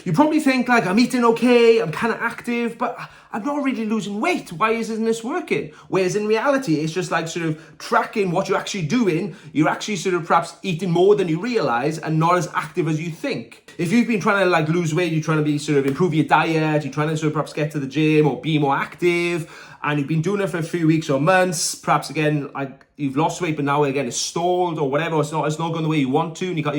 You probably think like, I'm eating okay, I'm kind of active, but I'm not really losing weight. Why isn't this working? Whereas in reality, it's just like sort of tracking what you're actually doing. You're actually sort of perhaps eating more than you realize and not as active as you think. If you've been trying to like lose weight, you're trying to be sort of improve your diet, you're trying to sort of perhaps get to the gym or be more active, and you've been doing it for a few weeks or months, perhaps again, like you've lost weight, but now again it's stalled or whatever, it's not going the way you want to, and you got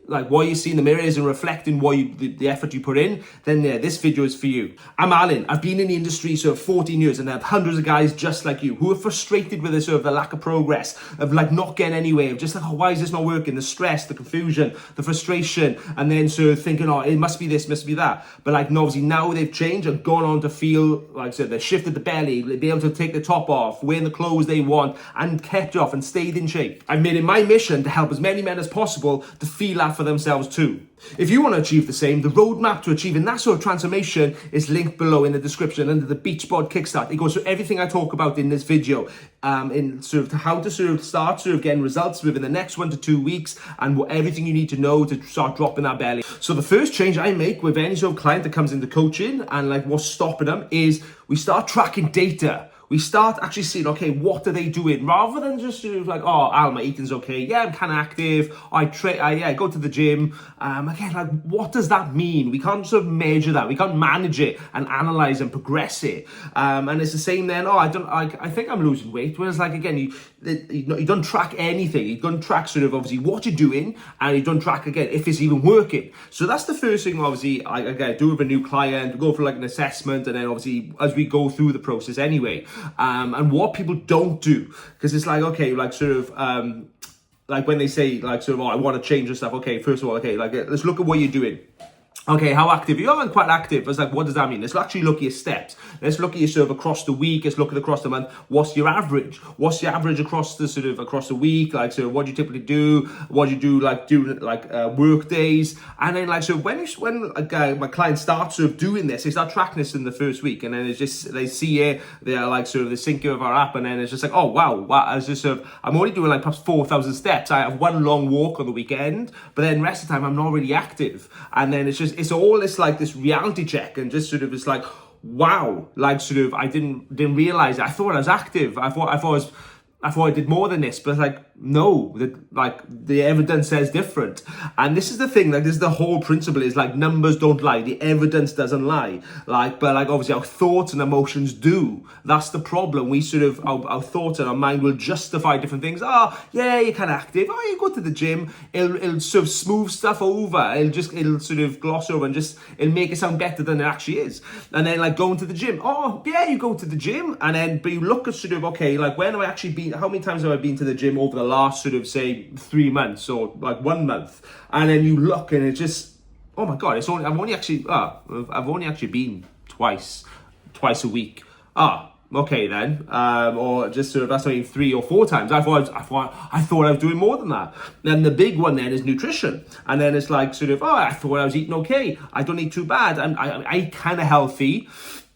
like what you see in the mirror isn't reflecting what the effort you put in, then yeah, this video is for you. I'm Alun. I've been in the industry sort of 14 years and I have hundreds of guys just like you who are frustrated with the sort of the lack of progress, of like not getting anywhere, of just like, oh, why is this not working? The stress, the confusion, the frustration, and then sort of thinking, oh, it must be this, must be that. But like obviously now they've changed and gone on to feel like I said, they've shifted the belly, they'll be able to take the top off, wearing the clothes they want, and kept off and stayed in shape. I've made it my mission to help as many men as possible to feel that for themselves too. If you want to achieve the same, the roadmap to achieving that sort of transformation is linked below in the description under the Beach Bod Kickstart. It goes through everything I talk about in this video, in sort of how to sort of start sort of getting results within the next 1 to 2 weeks, and everything you need to know to start dropping that belly. So the first change I make with any sort of client that comes into coaching and like what's stopping them is we start tracking data. We start actually seeing, okay, what are they doing? Rather than just sort of like, oh, Al, my eating's okay. Yeah, I'm kind of active. I go to the gym. Again, like, what does that mean? We can't sort of measure that. We can't manage it and analyze and progress it. And it's the same then, oh, I think I'm losing weight. Whereas like, again, you don't track anything. You don't track sort of obviously what you're doing, and you don't track, again, if it's even working. So that's the first thing, obviously, I do with a new client, go for like an assessment, and then obviously as we go through the process anyway. And what people don't do, because it's like, okay, like sort of like when they say like sort of, oh, I want to change and stuff. Okay, first of all, okay, like let's look at what you're doing. Okay, how active? You're quite active. It's like, what does that mean? Let's actually look at your steps. Let's look at your sort of across the week. Let's look at across the month. What's your average? What's your average across the week? Like, so what do you typically do? What do you do like work days? And then like, so when my client starts sort of doing this, they start tracking this in the first week, and then it's just, they see it, they're like sort of the sync of our app, and then it's just like, oh wow, I was just sort of, I'm only doing like perhaps 4,000 steps. I have one long walk on the weekend, but then the rest of the time I'm not really active. And then it's all this like this reality check, and just sort of it's like, wow, like sort of I didn't realize it. I thought I was active. I thought I did more than this, but like no, the evidence says different. And this is the thing, like this is the whole principle, is like numbers don't lie, the evidence doesn't lie. Like, but like obviously our thoughts and emotions do. That's the problem. We sort of our thoughts and our mind will justify different things. Oh yeah, you're kind of active. Oh, you go to the gym. It'll sort of smooth stuff over. It'll sort of gloss over and just it'll make it sound better than it actually is. And then like going to the gym. Oh yeah, you go to the gym, and then but you look at sort of, okay, like when have I actually been? How many times have I been to the gym over the last sort of say 3 months or like 1 month? And then you look and it's just, oh my god, I've only actually been twice a week. Okay then, or just sort of that's only 3 or 4 times. I thought I was doing more than that. Then the big one then is nutrition, and then it's like sort of, oh, I thought I was eating okay. I don't eat too bad. I kind of healthy.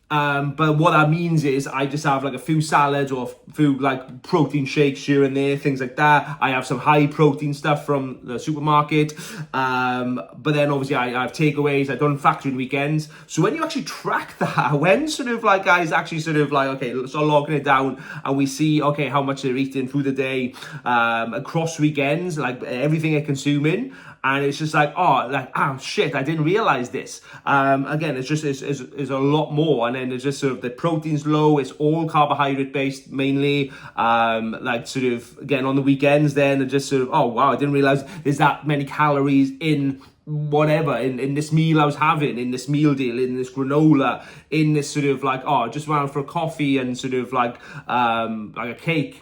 But what that means is I just have like a few salads or a few like protein shakes here and there, things like that. I have some high protein stuff from the supermarket. But then obviously I have takeaways. I don't factor in weekends. So when you actually track that, when sort of like guys actually sort of like, okay, let's start logging it down, and we see, okay, how much they're eating through the day, across weekends, like everything they're consuming. And it's just like, oh shit, I didn't realize this. Again, it's just, it's a lot more. And then it's just sort of the protein's low. It's all carbohydrate based mainly. Like sort of, again, on the weekends then, it's just sort of, oh wow, I didn't realize there's that many calories in whatever, in this meal I was having, in this meal deal, in this granola, in this sort of like, oh, I just went out for a coffee and sort of like a cake.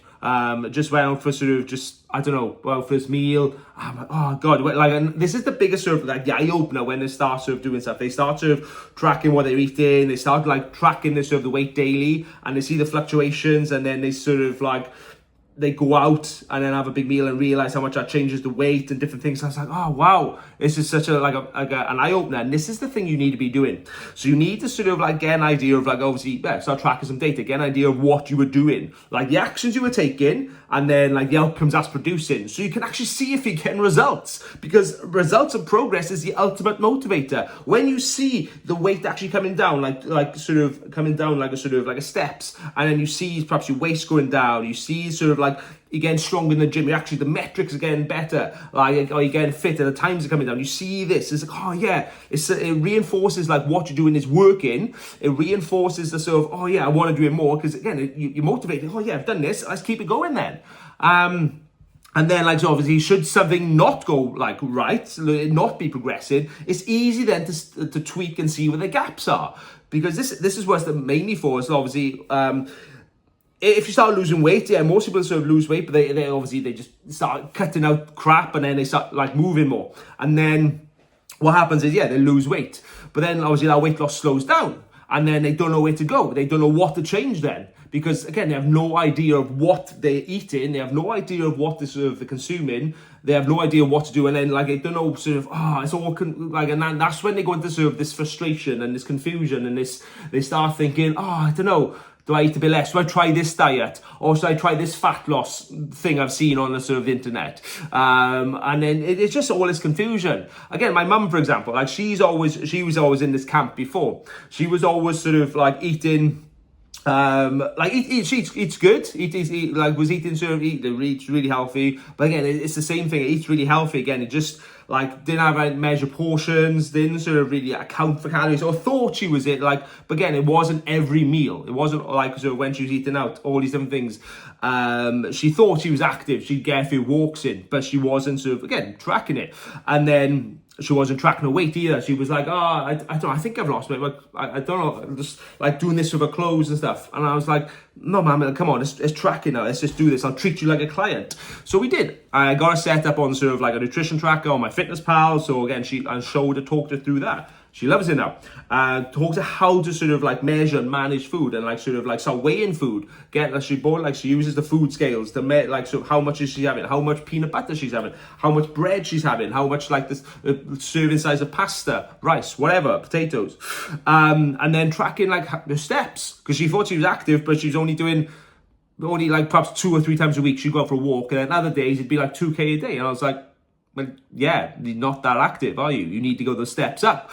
Just went out for sort of just, I don't know, well, for this meal. I'm like, oh god, like, and this is the biggest sort of like the eye opener when they start sort of doing stuff. They start sort of tracking what they're eating. They start like tracking this sort of the weight daily, and they see the fluctuations, and then they sort of like, they go out and then have a big meal and realize how much that changes the weight and different things. I was like, oh wow, this is such an eye-opener, and this is the thing you need to be doing. So you need to sort of like get an idea of like, obviously, start tracking some data, get an idea of what you were doing, like the actions you were taking, and then like the outcomes that's producing, so you can actually see if you're getting results, because results and progress is the ultimate motivator. When you see the weight actually coming down, like sort of coming down like a steps, and then you see perhaps your waist going down, you see sort of like you're getting stronger in the gym, the metrics are getting better, like, or you're getting fitter, the times are coming down, you see this, it's like, oh yeah, it reinforces like what you're doing is working, it reinforces the sort of, oh yeah, I want to do it more, because again, you're motivated, oh yeah, I've done this, let's keep it going then. And then, like, so obviously, should something not go like right, not be progressing, it's easy then to tweak and see where the gaps are, because this is what's mainly for. So obviously, if you start losing weight, most people sort of lose weight, but they obviously they just start cutting out crap, and then they start like moving more, and then what happens is they lose weight, but then obviously that weight loss slows down, and then they don't know where to go, they don't know what to change then. Because again, they have no idea of what they're eating, they have no idea of what they're consuming, they have no idea what to do, and then like they don't know sort of, it's all and that's when they go into sort of this frustration and this confusion, and they start thinking, I don't know, do I eat a bit less? Should I try this diet? Or should I try this fat loss thing I've seen on the sort of internet? And then it's just all this confusion. Again, my mum, for example, like she was always in this camp before. She was always sort of like eating, she eats good. Eats really healthy. But again, it's the same thing. It eats really healthy. Again, it just like didn't have like measure portions, didn't sort of really account for calories, or thought she was but again, it wasn't every meal. It wasn't like sort of when she was eating out, all these different things. She thought she was active. She'd get a few walks in, but she wasn't sort of again tracking it, and then she wasn't tracking her weight either. She was like, I don't know, I think I've lost weight. Like, I don't know, I'm just like doing this with her clothes and stuff. And I was like, no, man, come on, let's track it now. Let's just do this. I'll treat you like a client. So we did. I got her set up on sort of like a nutrition tracker on my Fitness Pal. So again, talked her through that. She loves it now. Talks her how to sort of like measure and manage food, and like sort of like start weighing food. She uses the food scales to like sort of how much is she having, how much peanut butter she's having, how much bread she's having, how much like this serving size of pasta, rice, whatever, potatoes, and then tracking like the steps, because she thought she was active, but she's only like perhaps 2 or 3 times a week she'd go out for a walk, and then other days it'd be like 2K a day, and I was like, well, yeah, you're not that active, are you? You need to go the steps up.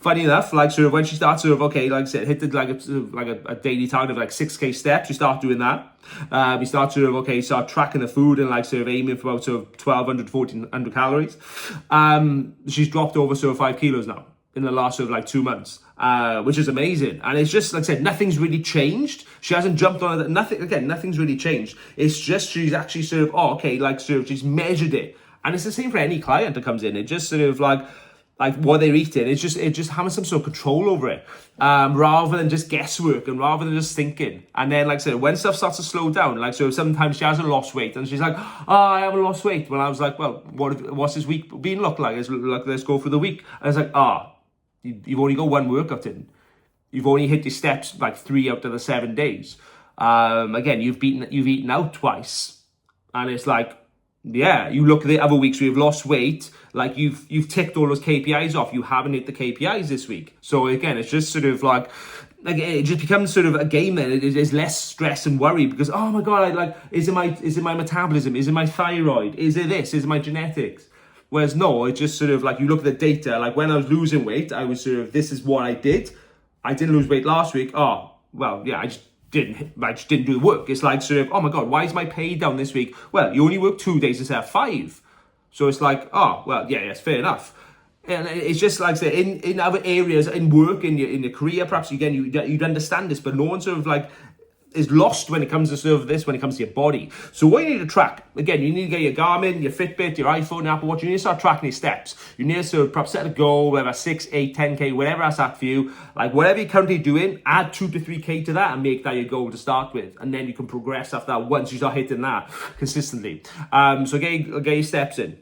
Funny enough, like sort of when she starts sort of, okay, like I said, hit a daily target of like 6K steps, you start doing that. You start sort of, start tracking the food and like sort of aiming for about sort of 1,200 to 1,400 calories. She's dropped over sort of 5 kilos now in the last sort of like 2 months, which is amazing. And it's just, like I said, nothing's really changed. She hasn't jumped on it. Nothing's really changed. It's just, she's actually sort of, she's measured it. And it's the same for any client that comes in. It just sort of like what they're eating, it's just having some sort of control over it, rather than just guesswork and rather than just thinking. And then, like I said, when stuff starts to slow down, like so sometimes she hasn't lost weight and she's like, I haven't lost weight. Well, I was like, well, what's this week been look like? Let's go through the week. And it's like, you've only got 1 workout in. You've only hit your steps like 3 out of the 7 days. Again, you've eaten out twice, and it's like, yeah, you look at the other weeks where you've lost weight, like you've ticked all those KPIs off. You haven't hit the KPIs this week. So again, it's just sort of like it just becomes sort of a game then. There's less stress and worry because, oh my God, is it my metabolism? Is it my thyroid? Is it this? Is it my genetics? Whereas no, it's just sort of like you look at the data, like when I was losing weight, I was sort of, this is what I did. I didn't lose weight last week. Oh, well, yeah, I just didn't do the work. It's like sort of, oh my God, why is my pay down this week? Well, you only work 2 days instead of 5. So it's like, oh, well, yeah, it's fair enough. And it's just like, say, in other areas, in work, in your career, perhaps, again, you'd understand this, but no one sort of like is lost when it comes to sort of this, when it comes to your body. So what you need to track, again, you need to get your Garmin, your Fitbit, your iPhone, Apple Watch. You need to start tracking your steps. You need to sort of perhaps set a goal, whether 6, 8, 10K, whatever that's at for you. Like whatever you're currently doing, add 2 to 3K to that and make that your goal to start with. And then you can progress after that once you start hitting that consistently. So get your steps in.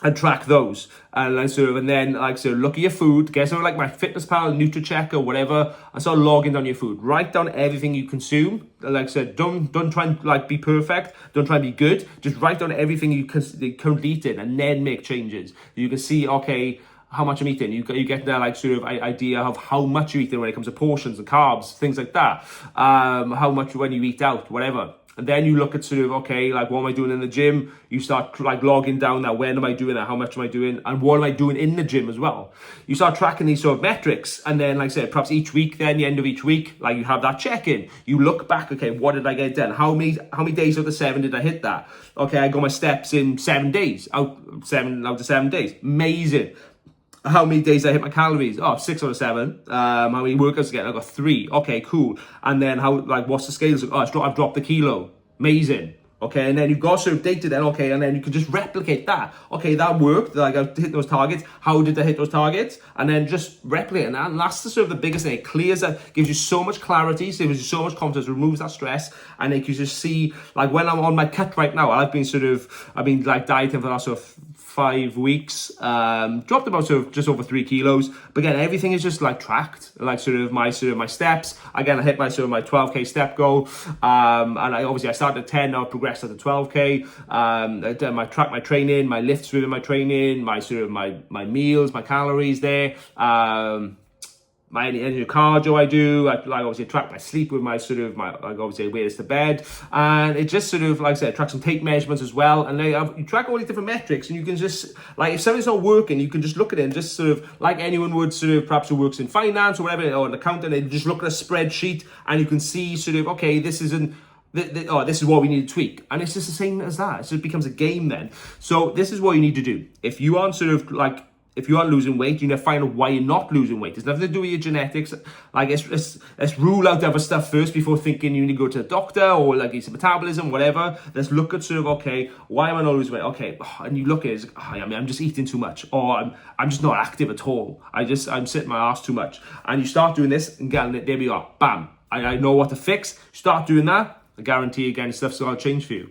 and track those, and like sort of, and then like sort of look at your food, get sort of like my Fitness Pal, NutriCheck or whatever, and start logging down your food. Write down everything you consume. Like I said, don't try and like be perfect. Don't try and be good. Just write down everything you currently eating, and then make changes. You can see, okay, how much I'm eating. You get that like sort of idea of how much you're eating when it comes to portions and carbs, things like that. How much when you eat out, whatever. And then you look at sort of, okay, like what am I doing in the gym? You start like logging down that, when am I doing that? How much am I doing? And what am I doing in the gym as well? You start tracking these sort of metrics. And then, like I said, perhaps each week, then the end of each week, like you have that check-in. You look back, okay, what did I get done? How many days out of the 7 did I hit that? Okay, I got my steps in 7 days, out of 7 days. Amazing. How many days I hit my calories? Oh, 6 out of 7. How many workouts again? I got 3. Okay, cool. And then how, like, what's the scales? Oh, I've dropped a kilo. Amazing. Okay, and then you've got sort of data then, okay, and then you can just replicate that. Okay, that worked, like I hit those targets. How did I hit those targets? And then just replicate, and that's the sort of the biggest thing. It clears that, gives you so much clarity, gives you so much confidence, removes that stress, and then you can just see, like when I'm on my cut right now, I've been like dieting for the last sort of 5 weeks, dropped about sort of just over 3 kilos, but again, everything is just like tracked, like sort of my steps. Again, I hit my 12k step goal, and I started at 10, now I've progressed to the 12k. I track my training, my lifts within my training, my meals, my calories there, my any cardio I do. I like obviously track my sleep with my like obviously weights to bed, and it just sort of, like I said, track some tape measurements as well, and you track all these different metrics, and you can just, like, if something's not working, you can just look at it and just sort of, like anyone would sort of, perhaps who works in finance or whatever, or an accountant, and just look at a spreadsheet, and you can see sort of, okay, this isn't. This is what we need to tweak, and it's just the same as that. It just becomes a game then. So this is what you need to do if you aren't if you are losing weight. You need to find out why you're not losing weight. It's nothing to do with your genetics. Like, let's rule out other stuff first before thinking you need to go to a doctor or like it's metabolism, whatever. Let's look at sort of, okay, why am I not losing weight? Okay, and you look at it, I'm just eating too much, or I'm just not active at all. I'm sitting my ass too much. And you start doing this, and there we are, bam. I know what to fix. Start doing that. I guarantee, again, stuff's going to change for you.